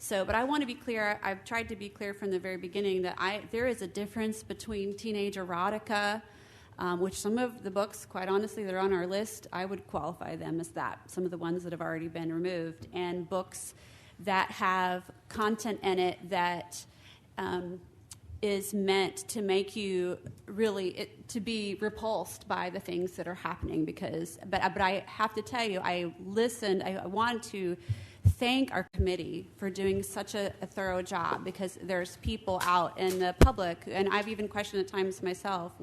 So, but I want to be clear. I've tried to be clear from the very beginning that there is a difference between teenage erotica, which some of the books, quite honestly, that are on our list, I would qualify them as that. Some of the ones that have already been removed, and books that have content in it that is meant to make you really to be repulsed by the things that are happening. But I have to tell you, I listened. I wanted to thank our committee for doing such a thorough job, because there's people out in the public, and I've even questioned at times myself,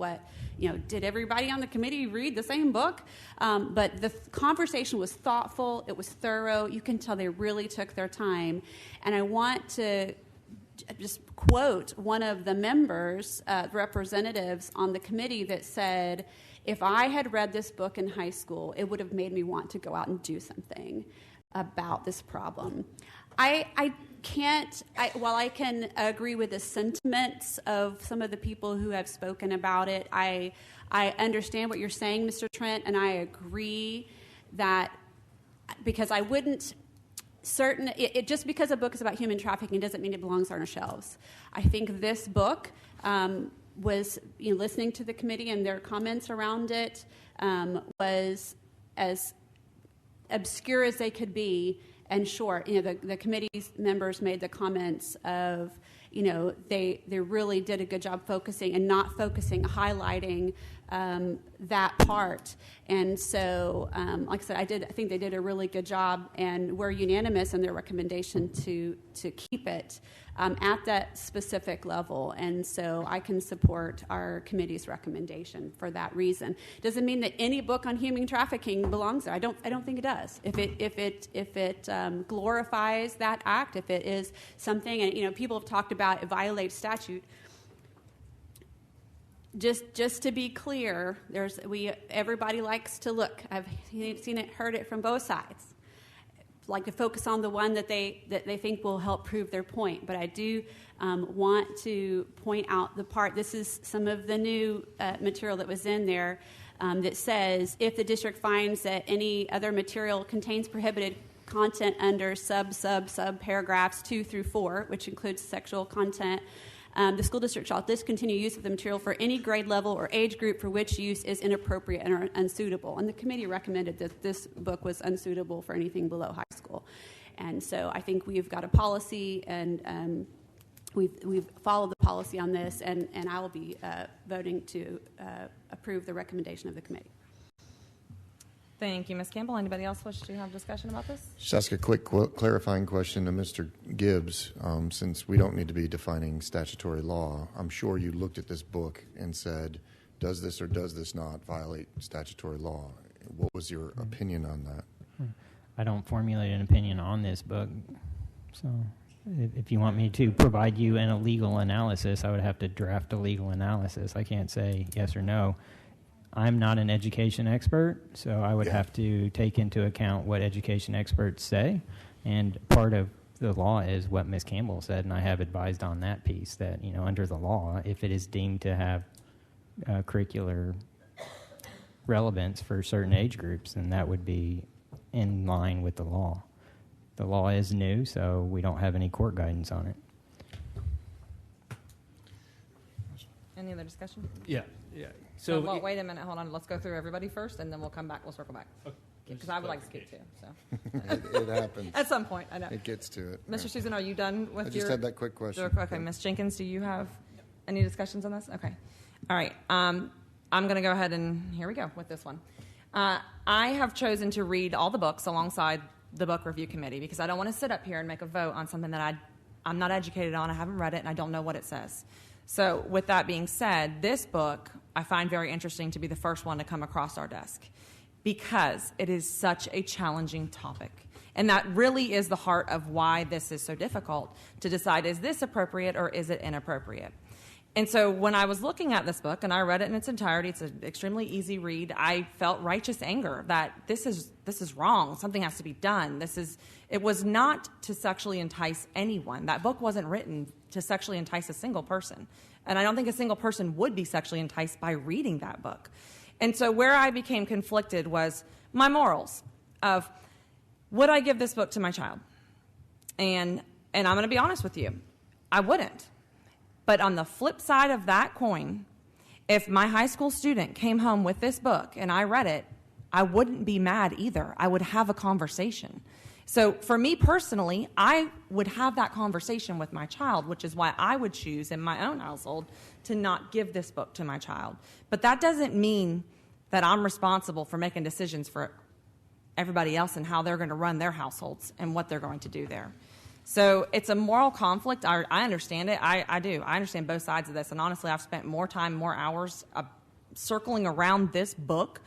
did everybody on the committee read the same book? But the conversation was thoughtful, it was thorough, you can tell they really took their time. And I want to just quote one of the members, representatives on the committee, that said, if I had read this book in high school, it would have made me want to go out and do something about this problem. While I can agree with the sentiments of some of the people who have spoken about it, I understand what you're saying, Mr. Trent, and I agree that, because I wouldn't just because a book is about human trafficking doesn't mean it belongs on our shelves. I think this book was, listening to the committee and their comments around it, was as obscure as they could be and short. The committee's members made the comments of, they really did a good job focusing and not focusing, highlighting that part. And so, like I said, I think they did a really good job, and we're unanimous in their recommendation to keep it at that specific level. And so I can support our committee's recommendation for that reason. Doesn't mean that any book on human trafficking belongs there. I don't think it does. If it glorifies that act, if it is something, and people have talked about it violates statute. Just to be clear, everybody likes to look. I've seen it, heard it from both sides. Like to focus on the one that they think will help prove their point. But I do want to point out the part. This is some of the new material that was in there that says, if the district finds that any other material contains prohibited content under sub paragraphs 2 through 4, which includes sexual content, the school district shall discontinue use of the material for any grade level or age group for which use is inappropriate and unsuitable. And the committee recommended that this book was unsuitable for anything below high school. And so I think we've got a policy, and we've followed the policy on this, and I will be voting to approve the recommendation of the committee. Thank you, Ms. Campbell. Anybody else wish to have discussion about this? Just ask a quick clarifying question to Mr. Gibbs. Since we don't need to be defining statutory law, I'm sure you looked at this book and said, does this or does this not violate statutory law? What was your opinion on that? I don't formulate an opinion on this book. So if you want me to provide you a legal analysis, I would have to draft a legal analysis. I can't say yes or no. I'm not an education expert, so I would have to take into account what education experts say. And part of the law is what Ms. Campbell said, and I have advised on that piece that, under the law, if it is deemed to have curricular relevance for certain age groups, then that would be in line with the law. The law is new, so we don't have any court guidance on it. Any other discussion? Yeah. So wait a minute, hold on. Let's go through everybody first, and then we'll come back. We'll circle back. Because I would like to skip too. So it happens. At some point, I know. It gets to it. Mr. Susan, are you done with I just had that quick question. Okay, Ms. Jenkins, do you have any discussions on this? Okay. All right. I'm going to go ahead and here we go with this one. I have chosen to read all the books alongside the book review committee because I don't want to sit up here and make a vote on something that I'm not educated on. I haven't read it, and I don't know what it says. So with that being said, this book I find very interesting to be the first one to come across our desk because it is such a challenging topic. And that really is the heart of why this is so difficult to decide, is this appropriate or is it inappropriate? And so when I was looking at this book, and I read it in its entirety, it's an extremely easy read, I felt righteous anger that this is wrong. Something has to be done. It was not to sexually entice anyone. That book wasn't written to sexually entice a single person. And I don't think a single person would be sexually enticed by reading that book. And so where I became conflicted was my morals of, would I give this book to my child? And And I'm going to be honest with you, I wouldn't. But on the flip side of that coin, if my high school student came home with this book and I read it, I wouldn't be mad either. I would have a conversation. So for me personally, I would have that conversation with my child, which is why I would choose in my own household to not give this book to my child. But that doesn't mean that I'm responsible for making decisions for everybody else and how they're going to run their households and what they're going to do there. So it's a moral conflict. I understand it. I do. I understand both sides of this. And honestly, I've spent more time, more hours circling around this book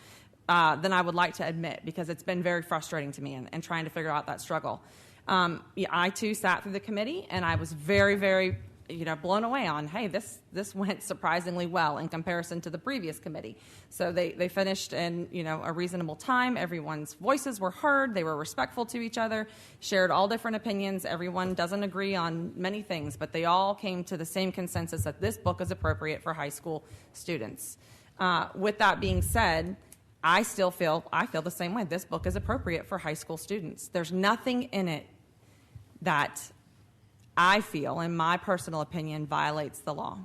than I would like to admit, because it's been very frustrating to me and trying to figure out that struggle. I, too, sat through the committee, and I was very, very blown away on, hey, this went surprisingly well in comparison to the previous committee. So they finished in a reasonable time. Everyone's voices were heard. They were respectful to each other, shared all different opinions. Everyone doesn't agree on many things, but they all came to the same consensus that this book is appropriate for high school students. With that being said, I feel the same way. This book is appropriate for high school students. There's nothing in it that I feel, in my personal opinion, violates the law.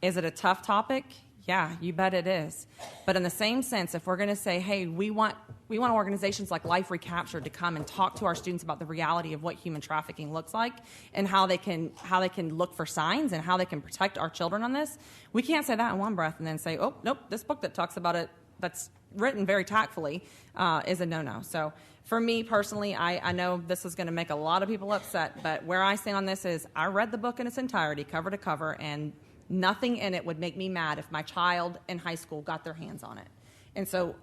Is it a tough topic? Yeah, you bet it is. But in the same sense, if we're going to say, hey, we want organizations like Life Recaptured to come and talk to our students about the reality of what human trafficking looks like and how they can look for signs and how they can protect our children on this, we can't say that in one breath and then say, oh, nope, this book that talks about it, that's written very tactfully, is a no-no. So for me personally, I know this is going to make a lot of people upset, but where I stand on this is I read the book in its entirety, cover to cover, and nothing in it would make me mad if my child in high school got their hands on it. And so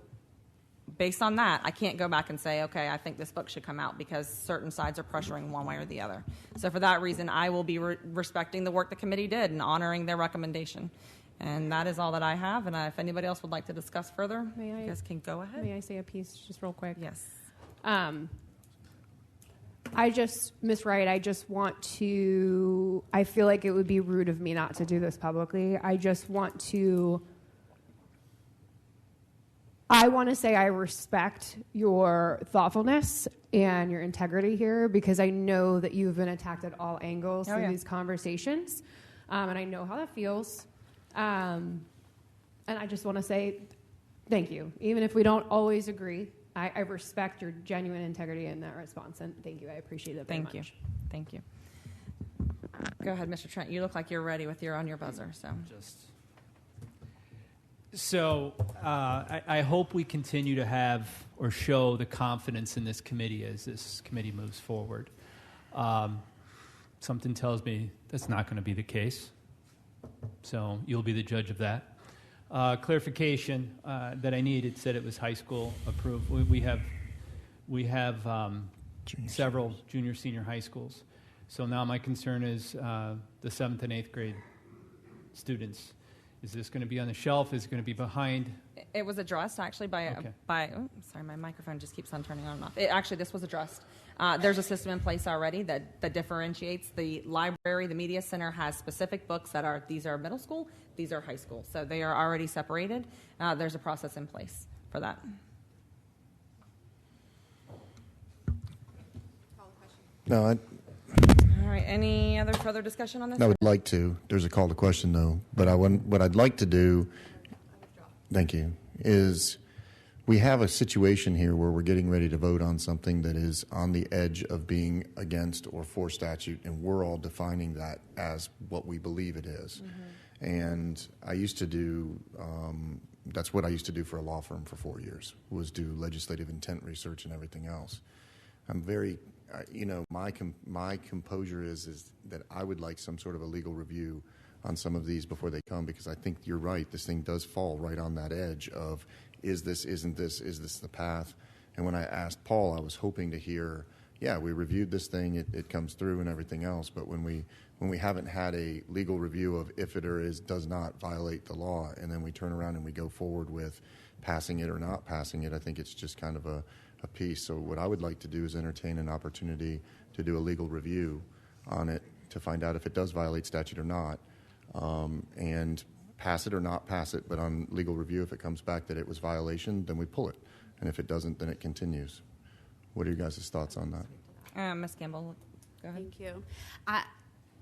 based on that, I can't go back and say, okay, I think this book should come out because certain sides are pressuring one way or the other. So for that reason, I will be respecting the work the committee did and honoring their recommendation. And that is all that I have. And if anybody else would like to discuss further, you guys can go ahead. May I say a piece just real quick? Yes. Miss Wright, I feel like it would be rude of me not to do this publicly. I want to say I respect your thoughtfulness and your integrity here, because I know that you've been attacked at all angles through these conversations. And I know how that feels. And I just want to say thank you. Even if we don't always agree, I respect your genuine integrity in that response. And thank you. I appreciate it very much. Thank you. Go ahead, Mr. Trent. You look like you're ready on your buzzer. I hope we continue to have or show the confidence in this committee as this committee moves forward. Something tells me that's not going to be the case. So you'll be the judge of that. Clarification that I need. It said it was high school approved. We have several junior, senior high schools. So now my concern is the 7th and 8th grade students. Is this going to be on the shelf? Is it going to be behind? It was addressed actually by sorry, my microphone just keeps on turning on and off. This was addressed. There's a system in place already that differentiates. The library, the media center has specific books these are middle school, these are high school. So they are already separated. There's a process in place for that. No, All right. Any other further discussion on this? I would like to. There's a call to question, though. But what I'd like to do, thank you, is we have a situation here where we're getting ready to vote on something that is on the edge of being against or for statute, and we're all defining that as what we believe it is. Mm-hmm. And I used to do, that's what I used to do for a law firm for 4 years, was do legislative intent research and everything else. I'm very... my composure is that I would like some sort of a legal review on some of these before they come, because I think you're right. This thing does fall right on that edge of is this, isn't this, is this the path? And when I asked Paul, I was hoping to hear, yeah, we reviewed this thing, it comes through and everything else. But when we haven't had a legal review of if it or does not violate the law, and then we turn around and we go forward with passing it or not passing it, I think it's just kind of a piece. So what I would like to do is entertain an opportunity to do a legal review on it to find out if it does violate statute or not, and pass it or not pass it. But on legal review, if it comes back that it was violation, then we pull it. And if it doesn't, then it continues. What are you guys' thoughts on that? Ms. Campbell, Go ahead. Thank you.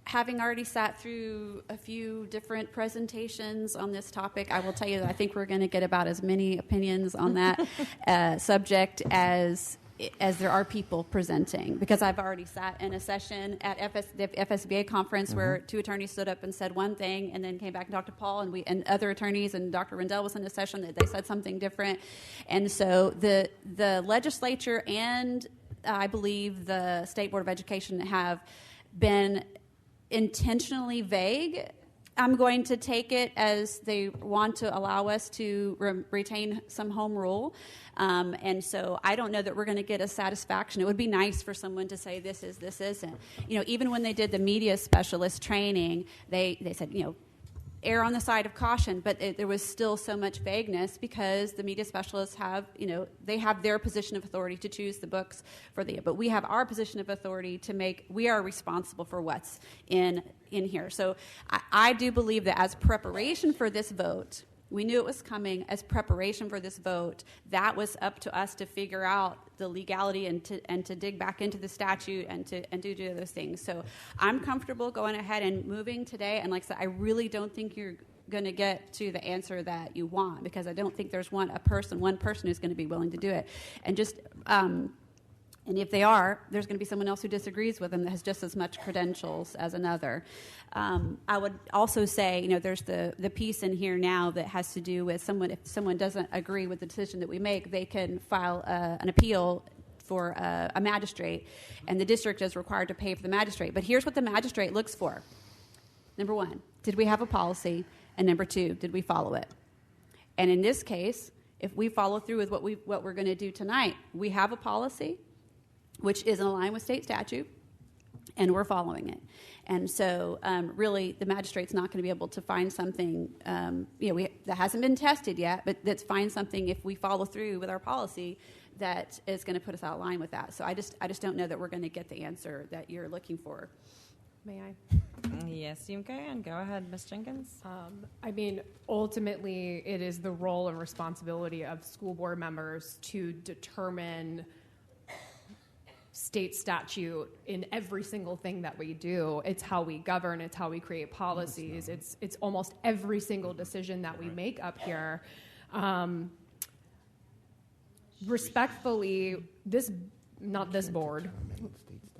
Having already sat through a few different presentations on this topic, I will tell you that I think we're going to get about as many opinions on that subject as there are people presenting, because I've already sat in a session at the FSBA conference where two attorneys stood up and said one thing and then came back and talked to Paul and other attorneys, and Dr. Rendell was in a session that they said something different. And so the legislature and I believe the State Board of Education have been intentionally vague. I'm going to take it as they want to allow us to retain some home rule. And so I don't know that we're going to get a satisfaction. It would be nice for someone to say this isn't. Even when they did the media specialist training, they said, err on the side of caution, but there was still so much vagueness because the media specialists have, they have their position of authority to choose the books but we have our position of authority we are responsible for what's in here. So I do believe that as preparation for this vote, we knew it was coming. As preparation for this vote, that was up to us to figure out the legality and to dig back into the statute and do those things. So I'm comfortable going ahead and moving today. And like I said, I really don't think you're going to get to the answer that you want, because I don't think there's one person who's going to be willing to do it. And just and if they are, there's going to be someone else who disagrees with them that has just as much credentials as another. I would also say, there's the piece in here now that has to do with if someone doesn't agree with the decision that we make, they can file an appeal for a magistrate, and the district is required to pay for the magistrate. But here's what the magistrate looks for. Number one, did we have a policy? And number two, did we follow it? And in this case, if we follow through with what we're going to do tonight, we have a policy which is in line with state statute, and we're following it. And so really the magistrate's not going to be able to find something that hasn't been tested yet, but that's find something if we follow through with our policy that is going to put us out of line with that. So I just don't know that we're going to get the answer that you're looking for. May I? Yes, you can. Go ahead, Ms. Jenkins. Ultimately, it is the role and responsibility of school board members to determine state statute in every single thing that we do. It's how we govern. It's how we create policies. It's almost every single decision that we make up here. Respectfully, not this board,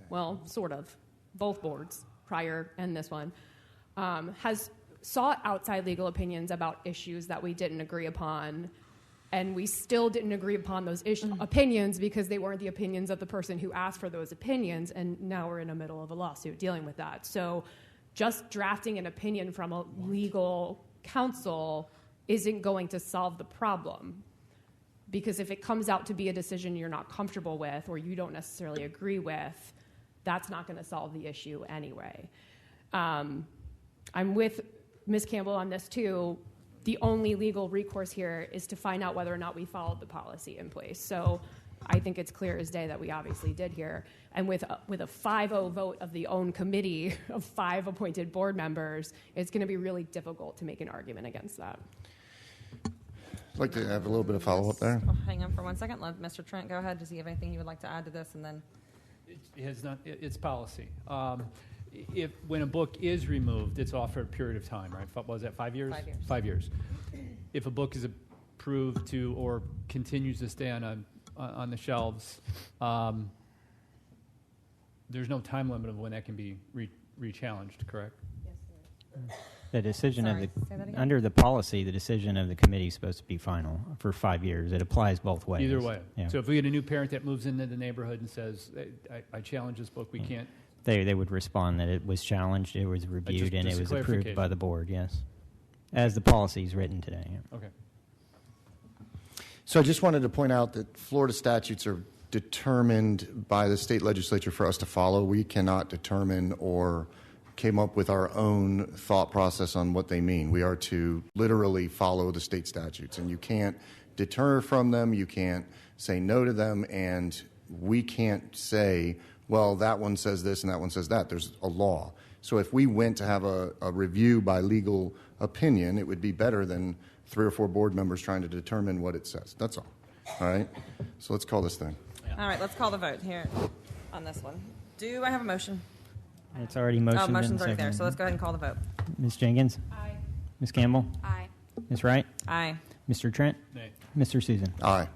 well, sort of, both boards, prior and this one, has sought outside legal opinions about issues that we didn't agree upon. And we still didn't agree upon those opinions because they weren't the opinions of the person who asked for those opinions, and now we're in the middle of a lawsuit dealing with that. So just drafting an opinion from a legal counsel isn't going to solve the problem, because if it comes out to be a decision you're not comfortable with or you don't necessarily agree with, that's not going to solve the issue anyway. I'm with Ms. Campbell on this too. The only legal recourse here is to find out whether or not we followed the policy in place. So I think it's clear as day that we obviously did here. And with a 5-0 vote of the own committee of 5 appointed board members, it's going to be really difficult to make an argument against that. I'd like to have a little bit of follow-up there. Oh, hang on for 1 second. Let Mr. Trent go ahead. Does he have anything you would like to add to this? And then It's policy. When a book is removed, it's off for a period of time, right? What was that, 5 years? 5 years. 5 years. If a book is approved to or continues to stay on the shelves, there's no time limit of when that can be re-challenged, correct? yes, sir. The decision Sorry, say that again? under the policy, the decision of the committee is supposed to be final for 5 years. It applies both ways. Either way. Yeah. So if we get a new parent that moves into the neighborhood and says, I challenge this book, we can't. They would respond that it was challenged, it was reviewed, and it was approved by the board, yes. As the policy is written today. Yeah. Okay. So I just wanted to point out that Florida statutes are determined by the state legislature for us to follow. We cannot determine or came up with our own thought process on what they mean. We are to literally follow the state statutes, and you can't deter from them, you can't say no to them, and we can't say, well, that one says this and that one says that. There's a law. So if we went to have a review by legal opinion, it would be better than 3 or 4 board members trying to determine what it says. That's all. All right? So let's call this thing. All right, let's call the vote here on this one. Do I have a motion? It's already motioned. Oh, motion's and already there, seconded. so let's go ahead and call the vote. Ms. Jenkins? Aye. Ms. Campbell? Aye. Ms. Wright? Aye. Mr. Trent? Nay. Mr. Susan? Aye.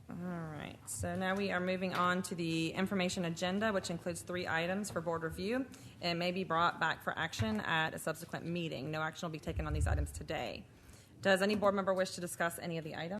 All right, so now we are moving on to the information agenda, which includes 3 items for board review and may be brought back for action at a subsequent meeting. No action will be taken on these items today. Does any board member wish to discuss any of the items?